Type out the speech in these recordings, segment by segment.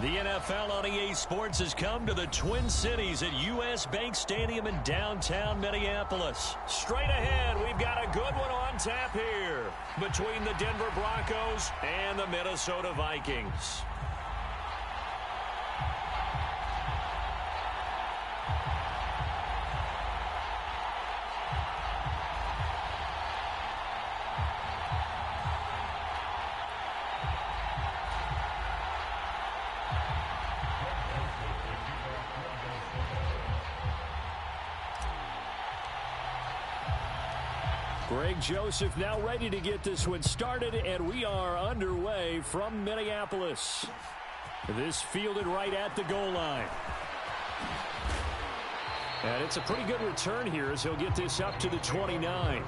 The NFL on EA Sports has come to the Twin Cities at U.S. Bank Stadium in downtown Minneapolis. Straight ahead, we've got a good one on tap here between the Denver Broncos and the Minnesota Vikings. Greg Joseph now ready to get this one started, and we are underway from Minneapolis. This fielded right at the goal line. And it's a pretty good return here as he'll get this up to the 29.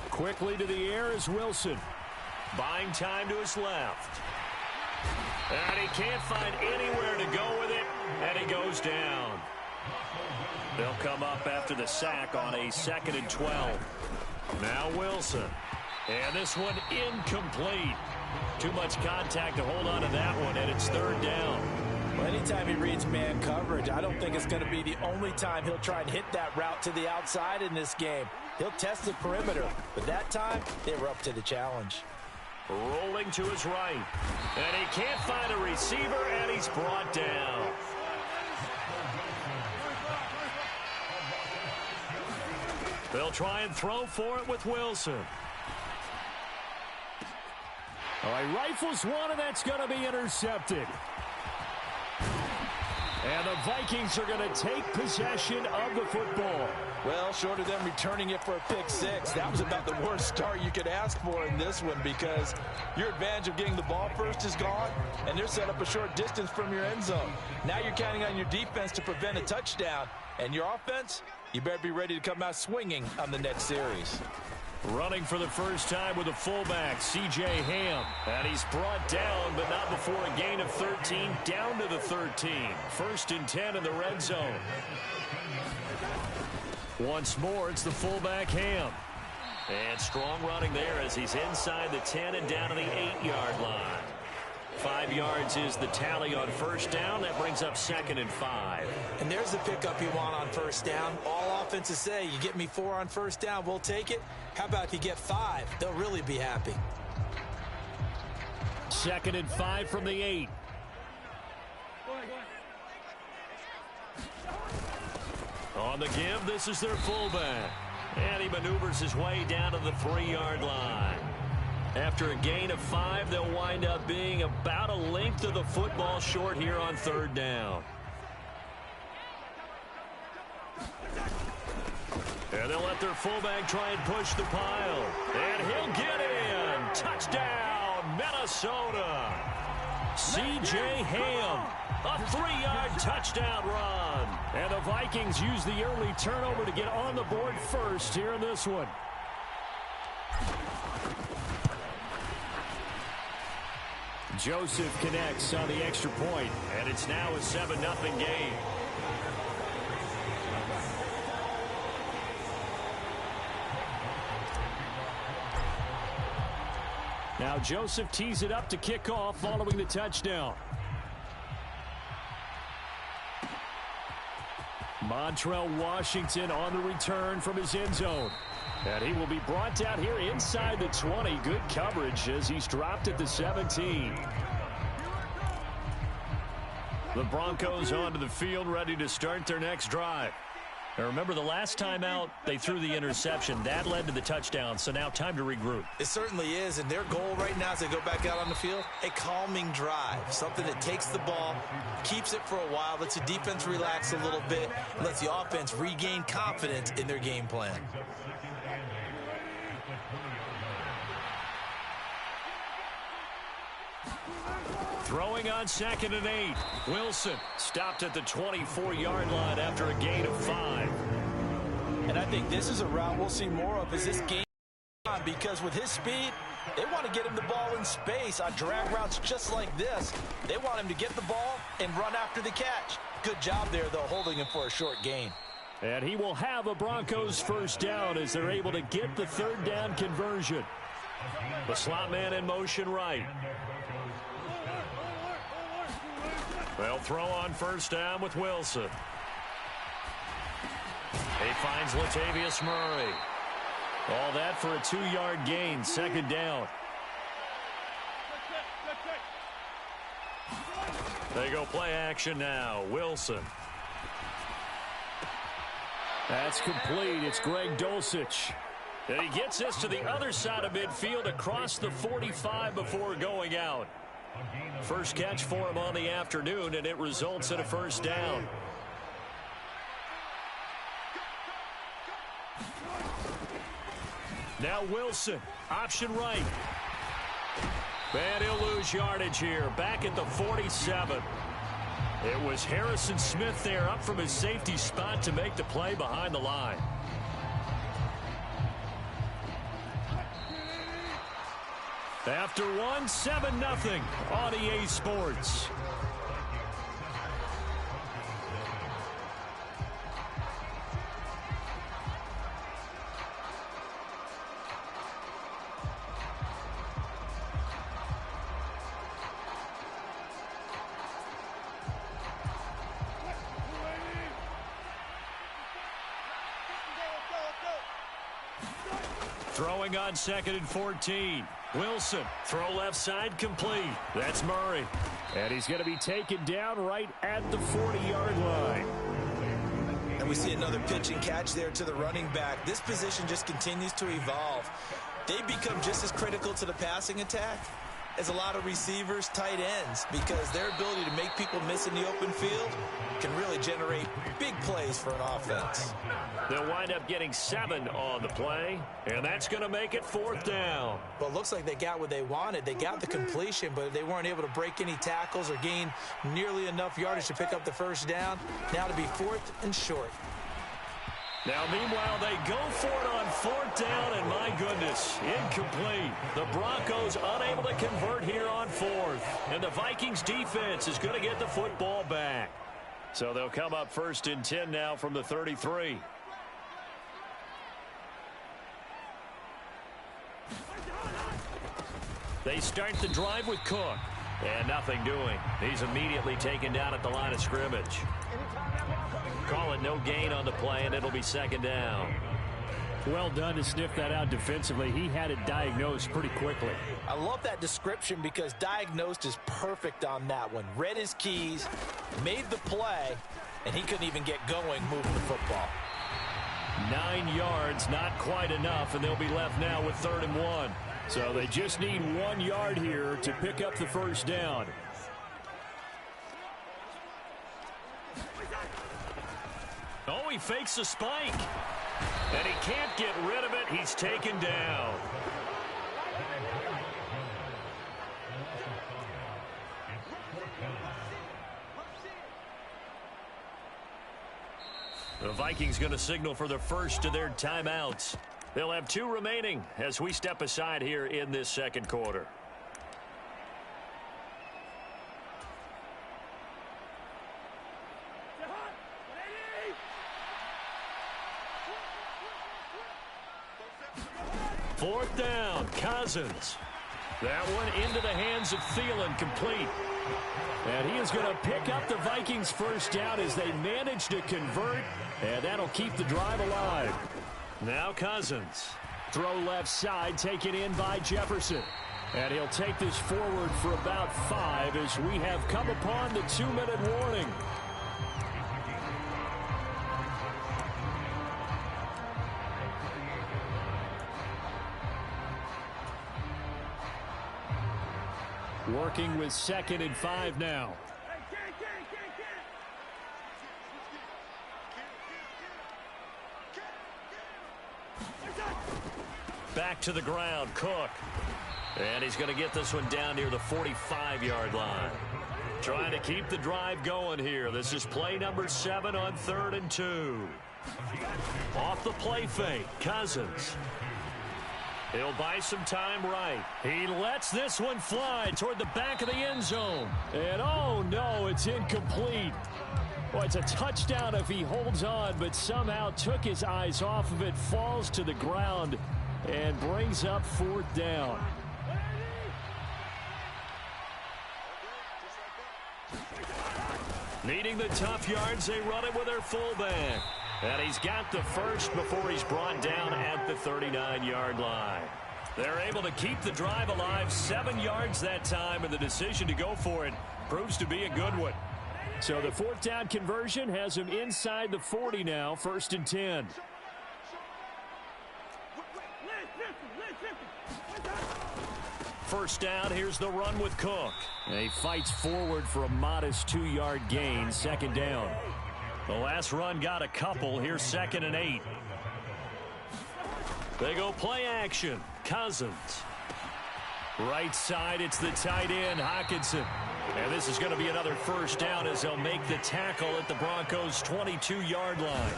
Quickly to the air is Wilson. Buying time to his left. And he can't find anywhere to go with it, and he goes down. They'll come up after the sack on a 2nd and 12. Now Wilson. And this one incomplete. Too much contact to hold on to that one, and it's 3rd down. Well, anytime he reads man coverage, I don't think it's going to be the only time he'll try and hit that route to the outside in this game. He'll test the perimeter, but that time they were up to the challenge. Rolling to his right, and he can't find a receiver, and he's brought down. They'll try and throw for it with Wilson. All right, rifles one, and that's going to be intercepted. And the Vikings are going to take possession of the football. Well, short of them returning it for a pick six, that was about the worst start you could ask for in this one, because your advantage of getting the ball first is gone, and they're set up a short distance from your end zone. Now you're counting on your defense to prevent a touchdown, and your offense, you better be ready to come out swinging on the next series. Running for the first time with a fullback, C.J. Ham. And he's brought down, but not before a gain of 13, down to the 13. 1st and 10 in the red zone. Once more, it's the fullback Ham. And strong running there as he's inside the 10 and down to the 8-yard line. 5 yards is the tally on 1st down. That brings up 2nd and 5. And there's the pickup you want on 1st down. All offenses say, you get me 4 on 1st down, we'll take it. How about if you get 5? They'll really be happy. 2nd and 5 from the 8. On the give, this is their fullback. And he maneuvers his way down to the 3-yard line. After a gain of 5, they'll wind up being about a length of the football short here on 3rd down. And they'll let their fullback try and push the pile. And he'll get in. Touchdown, Minnesota. C.J. Ham, a 3-yard touchdown run. And the Vikings use the early turnover to get on the board first here in this one. Joseph connects on the extra point, and it's now a 7-0 game. Now Joseph tees it up to kick off following the touchdown. Montrell Washington on the return from his end zone. And he will be brought down here inside the 20. Good coverage as he's dropped at the 17. The Broncos onto the field, ready to start their next drive. Now remember, the last time out, they threw the interception. That led to the touchdown, so now time to regroup. It certainly is, and their goal right now as they go back out on the field, a calming drive. Something that takes the ball, keeps it for a while, lets the defense relax a little bit, and lets the offense regain confidence in their game plan. Throwing on 2nd and 8. Wilson stopped at the 24-yard line after a gain of 5. And I think this is a route we'll see more of as this game because with his speed, they want to get him the ball in space on drag routes just like this. They want him to get the ball and run after the catch. Good job there, though, holding him for a short gain. And he will have a Broncos first down as they're able to get the third down conversion. The slot man in motion right. They'll throw on first down with Wilson. He finds Latavius Murray. All that for a 2-yard gain, second down. They go play action now. Wilson. That's complete. It's Greg Dulcich. And he gets this to the other side of midfield across the 45 before going out. First catch for him on the afternoon, and it results in a first down. Now Wilson, option right. And he'll lose yardage here, back at the 47. It was Harrison Smith there up from his safety spot to make the play behind the line. After one, 7-0 on EA Sports. Throwing on 2nd and 14. Wilson, throw left side, complete. That's Murray. And he's going to be taken down right at the 40-yard line. And we see another pitch and catch there to the running back. This position just continues to evolve. They become just as critical to the passing attack as a lot of receivers, tight ends, because their ability to make people miss in the open field can really generate big plays for an offense. They'll wind up getting 7 on the play, and that's going to make it 4th down. Well, it looks like they got what they wanted. They got the completion, but they weren't able to break any tackles or gain nearly enough yardage to pick up the first down. Now to be 4th and short. Now, meanwhile, they go for it on 4th down, and my goodness, incomplete. The Broncos unable to convert here on 4th, and the Vikings defense is going to get the football back. So they'll come up 1st and 10 now from the 33. They start the drive with Cook, and nothing doing. He's immediately taken down at the line of scrimmage. Call it no gain on the play, and it'll be 2nd down. Well done to sniff that out defensively. He had it diagnosed pretty quickly. I love that description because diagnosed is perfect on that one. Read his keys, made the play, and he couldn't even get going moving the football. 9 yards, not quite enough, and they'll be left now with 3rd and 1. So they just need 1 yard here to pick up the first down. Oh, he fakes a spike. And he can't get rid of it. He's taken down. The Vikings going to signal for the first of their timeouts. They'll have 2 remaining as we step aside here in this second quarter. Fourth down, Cousins. That one into the hands of Thielen, complete. And he is going to pick up the Vikings first down as they manage to convert, and that'll keep the drive alive. Now Cousins. Throw left side, taken in by Jefferson. And he'll take this forward for about 5 as we have come upon the 2-minute warning. Working with 2nd and 5 now. Back to the ground, Cook. And he's going to get this one down near the 45-yard line. Trying to keep the drive going here. This is play number 7 on 3rd and 2. Off the play fake, Cousins. He'll buy some time right. He lets this one fly toward the back of the end zone. And oh no, it's incomplete. Well, it's a touchdown if he holds on, but somehow took his eyes off of it, falls to the ground, and brings up 4th down. Needing the tough yards, they run it with their fullback. And he's got the first before he's brought down at the 39-yard line. They're able to keep the drive alive, 7 yards that time, and the decision to go for it proves to be a good one. So the 4th down conversion has him inside the 40 now, 1st and 10. First down, here's the run with Cook. And he fights forward for a modest 2-yard gain, 2nd down. The last run got a couple. Here's 2nd and 8. They go play action. Cousins. Right side, it's the tight end, Hockenson. And this is going to be another first down as they'll make the tackle at the Broncos' 22-yard line.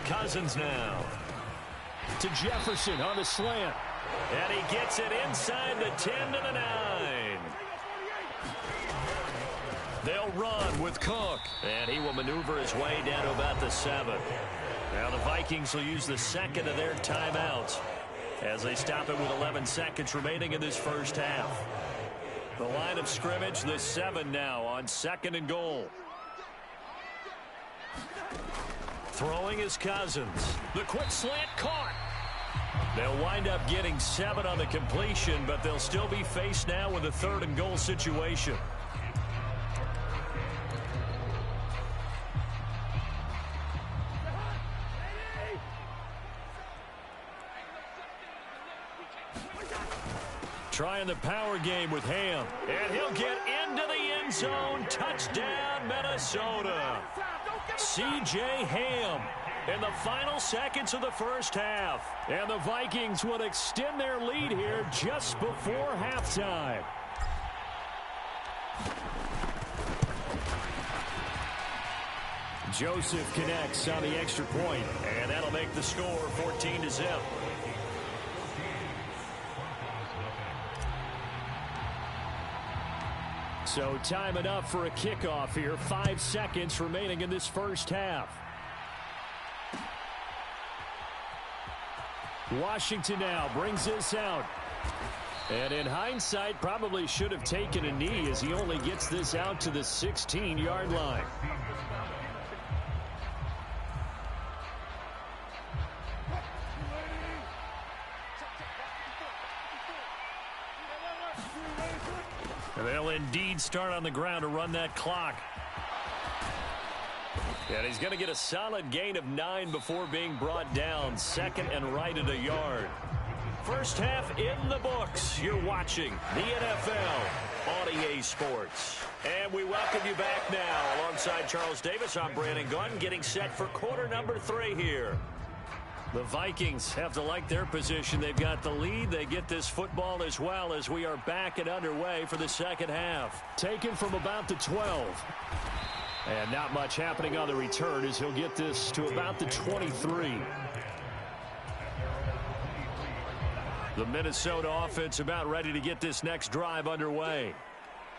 Cousins now to Jefferson on the slant. And he gets it inside the 10 to the 9. They'll run with Cook. And he will maneuver his way down to about the 7. Now the Vikings will use the second of their timeouts as they stop it with 11 seconds remaining in this first half. The line of scrimmage, the 7 now on 2nd and goal. Throwing is Cousins. The quick slant caught. They'll wind up getting 7 on the completion, but they'll still be faced now with a 3rd and goal situation. Trying the power game with Ham. And he'll get into the end zone. Touchdown, Minnesota. C.J. Ham in the final seconds of the first half. And the Vikings would extend their lead here just before halftime. Joseph connects on the extra point, and that'll make the score 14-0. So time enough for a kickoff here. 5 seconds remaining in this first half. Washington now brings this out. And in hindsight, probably should have taken a knee as he only gets this out to the 16-yard line. And they'll indeed start on the ground to run that clock. And he's going to get a solid gain of 9 before being brought down. 2nd and right at a yard. First half in the books. You're watching the NFL on EA Sports. And we welcome you back now. Alongside Charles Davis, I'm Brandon Gunn, getting set for quarter number 3 here. The Vikings have to like their position. They've got the lead. They get this football as well as we are back and underway for the second half. Taken from about the 12. And not much happening on the return as he'll get this to about the 23. The Minnesota offense about ready to get this next drive underway.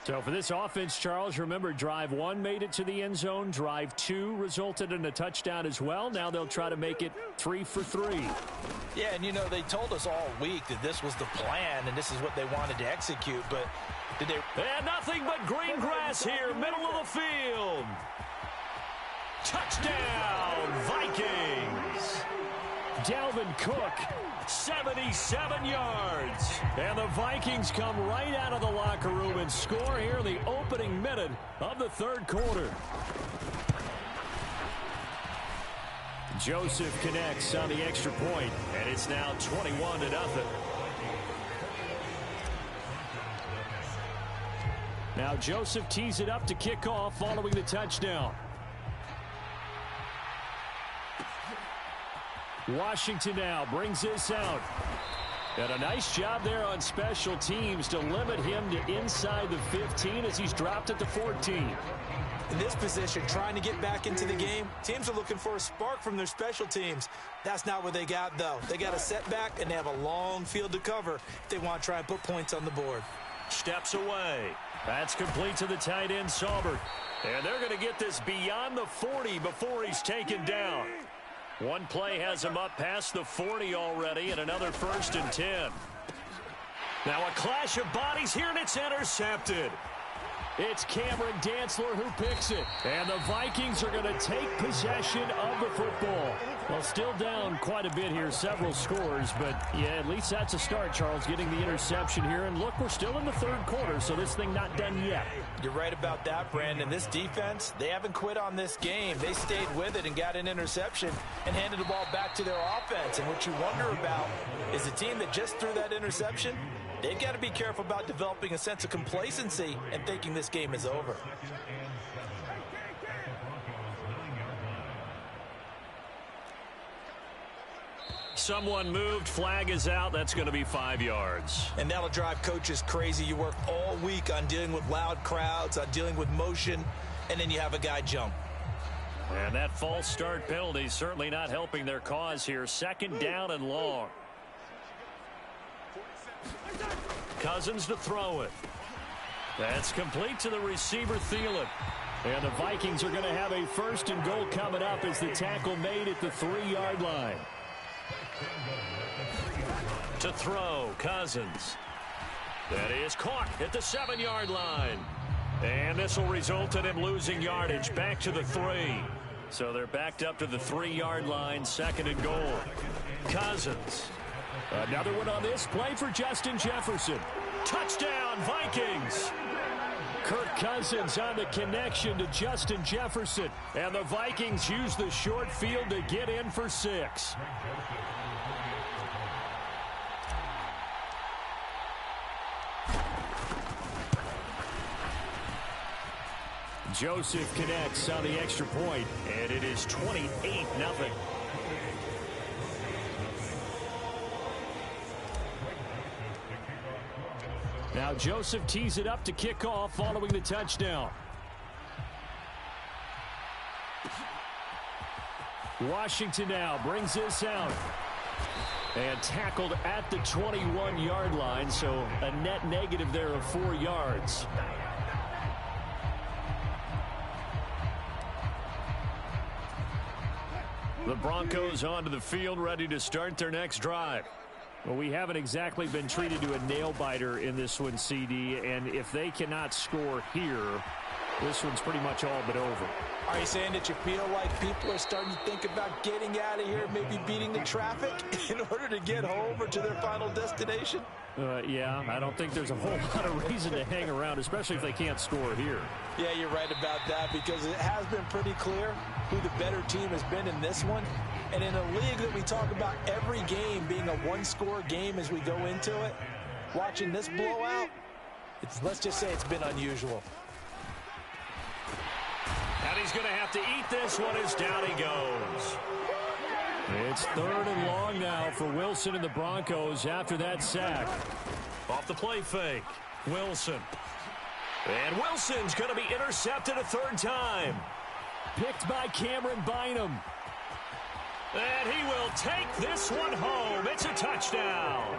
So for this offense, Charles, remember drive 1 made it to the end zone. Drive 2 resulted in a touchdown as well. Now they'll try to make it 3 for 3. Yeah, and you know, they told us all week that this was the plan and this is what they wanted to execute, but did they? And nothing but green grass here, middle of the field. Touchdown, Vikings. Dalvin Cook, 77 yards. And the Vikings come right out of the locker room and score here in the opening minute of the third quarter. Joseph connects on the extra point, and it's now 21-0. Now Joseph tees it up to kick off following the touchdown. Washington now brings this out. And a nice job there on special teams to limit him to inside the 15 as he's dropped at the 14. In this position, trying to get back into the game, teams are looking for a spark from their special teams. That's not what they got, though. They got a setback, and they have a long field to cover if they want to try and put points on the board. Steps away. That's complete to the tight end, Saubert. And they're going to get this beyond the 40 before he's taken down. One play has him up past the 40 already, and another 1st and 10. Now a clash of bodies here, and it's intercepted. It's Cameron Dantzler who picks it. And the Vikings are going to take possession of the football. Well, still down quite a bit here, several scores. But, yeah, at least that's a start, Charles, getting the interception here. And, look, we're still in the 3rd quarter, so this thing not done yet. You're right about that, Brandon. This defense, they haven't quit on this game. They stayed with it and got an interception and handed the ball back to their offense. And what you wonder about is the team that just threw that interception, they've got to be careful about developing a sense of complacency and thinking this game is over. Someone moved. Flag is out. That's going to be 5 yards. And that'll drive coaches crazy. You work all week on dealing with loud crowds, on dealing with motion, and then you have a guy jump. And that false start penalty certainly not helping their cause here. 2nd down and long. Cousins to throw it. That's complete to the receiver, Thielen. And the Vikings are going to have a 1st and goal coming up as the tackle made at the 3-yard line. To throw, Cousins. That is caught at the 7-yard line. And this will result in him losing yardage back to the 3. So they're backed up to the 3-yard line, 2nd and goal. Cousins. Another one on this play for Justin Jefferson. Touchdown, Vikings. Kirk Cousins on the connection to Justin Jefferson. And the Vikings use the short field to get in for 6. Joseph connects on the extra point, and it is 28-0. Now Joseph tees it up to kick off following the touchdown. Washington now brings this out. And tackled at the 21-yard line, so a net negative there of 4 yards. The Broncos onto the field, ready to start their next drive. Well, we haven't exactly been treated to a nail-biter in this one, CD, and if they cannot score here, this one's pretty much all but over. Are you saying that you feel like people are starting to think about getting out of here, maybe beating the traffic in order to get home or to their final destination? Yeah, I don't think there's a whole lot of reason to hang around, especially if they can't score here. Yeah, you're right about that, because it has been pretty clear who the better team has been in this one. And in a league that we talk about every game being a one-score game as we go into it, watching this blowout, let's just say it's been unusual. And he's going to have to eat this one as down he goes. It's 3rd and long now for Wilson and the Broncos after that sack. Off the play fake, Wilson. And Wilson's going to be intercepted a 3rd time. Picked by Cameron Bynum. And he will take this one home. It's a touchdown.